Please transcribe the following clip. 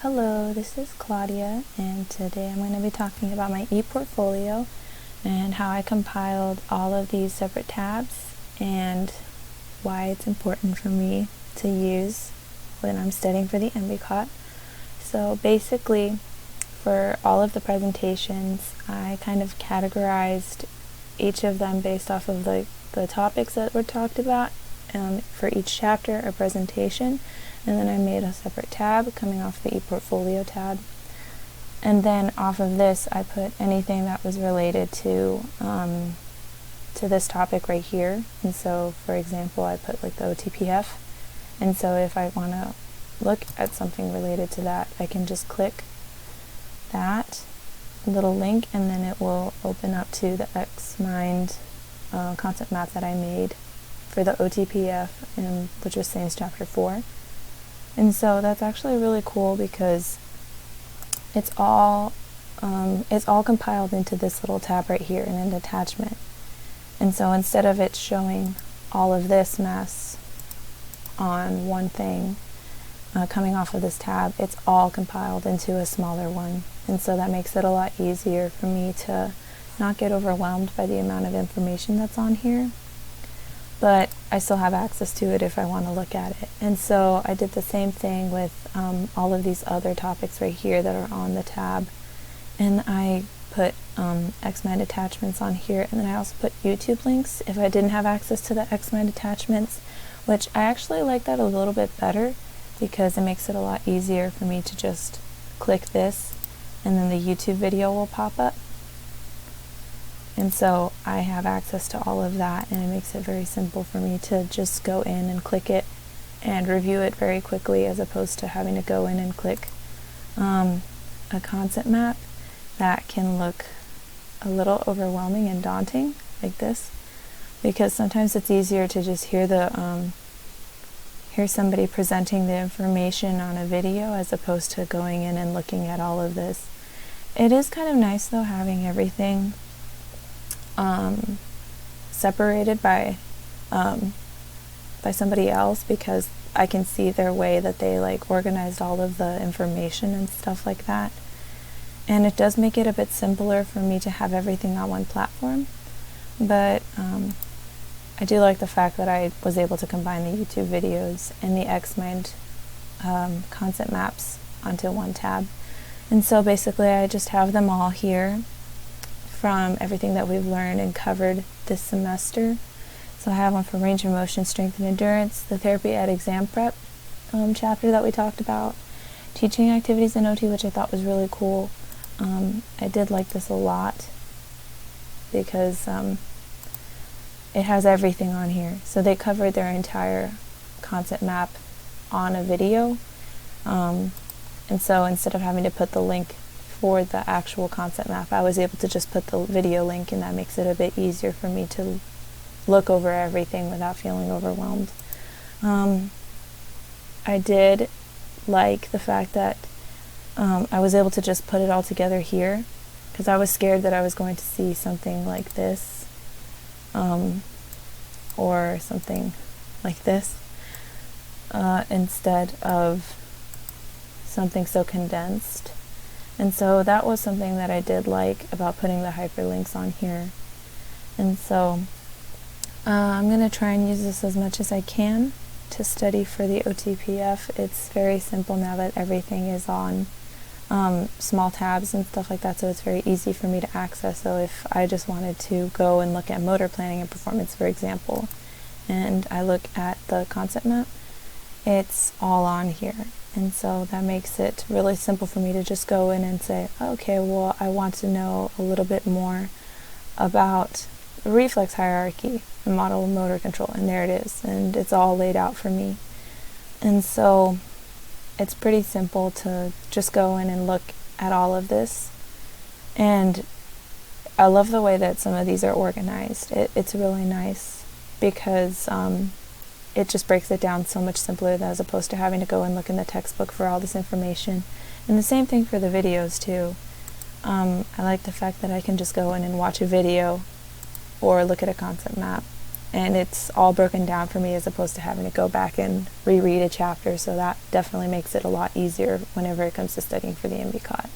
Hello, this is Claudia, and today I'm going to be talking about my ePortfolio and how I compiled all of these separate tabs and why it's important for me to use when I'm studying for the MBCOT. So basically, for all of the presentations, I kind of categorized each of them based off of the topics that were talked about for each chapter or presentation, and then I made a separate tab coming off the ePortfolio tab. And then off of this, I put anything that was related to this topic right here. And so, for example, I put like the OTPF. And so if I want to look at something related to that, I can just click that little link, and then it will open up to the XMind concept map that I made for the OTPF, which was SANS Chapter 4. And so that's actually really cool because it's all compiled into this little tab right here in an attachment. And so instead of it showing all of this mess on one thing coming off of this tab, it's all compiled into a smaller one. And so that makes it a lot easier for me to not get overwhelmed by the amount of information that's on here, but I still have access to it if I want to look at it. And so I did the same thing with all of these other topics right here that are on the tab. And I put XMind attachments on here, and then I also put YouTube links if I didn't have access to the XMind attachments, which I actually like that a little bit better because it makes it a lot easier for me to just click this and then the YouTube video will pop up. And so I have access to all of that, and it makes it very simple for me to just go in and click it and review it very quickly, as opposed to having to go in and click a concept map that can look a little overwhelming and daunting like this, because sometimes it's easier to just hear somebody presenting the information on a video as opposed to going in and looking at all of this. It is kind of nice though having everything separated by somebody else, because I can see their way that they like organized all of the information and stuff like that. And it does make it a bit simpler for me to have everything on one platform. But I do like the fact that I was able to combine the YouTube videos and the XMind concept maps onto one tab. And so basically I just have them all here from everything that we've learned and covered this semester. So I have one for range of motion, strength and endurance, the therapy ed exam prep chapter that we talked about, teaching activities in OT, which I thought was really cool. I did like this a lot because it has everything on here. So they covered their entire concept map on a video. And so instead of having to put the link for the actual concept map, I was able to just put the video link, and that makes it a bit easier for me to look over everything without feeling overwhelmed. I did like the fact that I was able to just put it all together here, because I was scared that I was going to see something like this or something like this instead of something so condensed. And so that was something that I did like about putting the hyperlinks on here. And so I'm going to try and use this as much as I can to study for the OTPF. It's very simple now that everything is on small tabs and stuff like that, so it's very easy for me to access. So if I just wanted to go and look at motor planning and performance, for example, and I look at the concept map, it's all on here. And so that makes it really simple for me to just go in and say, okay, well, I want to know a little bit more about the reflex hierarchy and model motor control, and there it is, and it's all laid out for me. And so it's pretty simple to just go in and look at all of this. And I love the way that some of these are organized. It's really nice because it just breaks it down so much simpler, as opposed to having to go and look in the textbook for all this information. And the same thing for the videos too. I like the fact that I can just go in and watch a video or look at a concept map and it's all broken down for me as opposed to having to go back and reread a chapter, so that definitely makes it a lot easier whenever it comes to studying for the MCAT.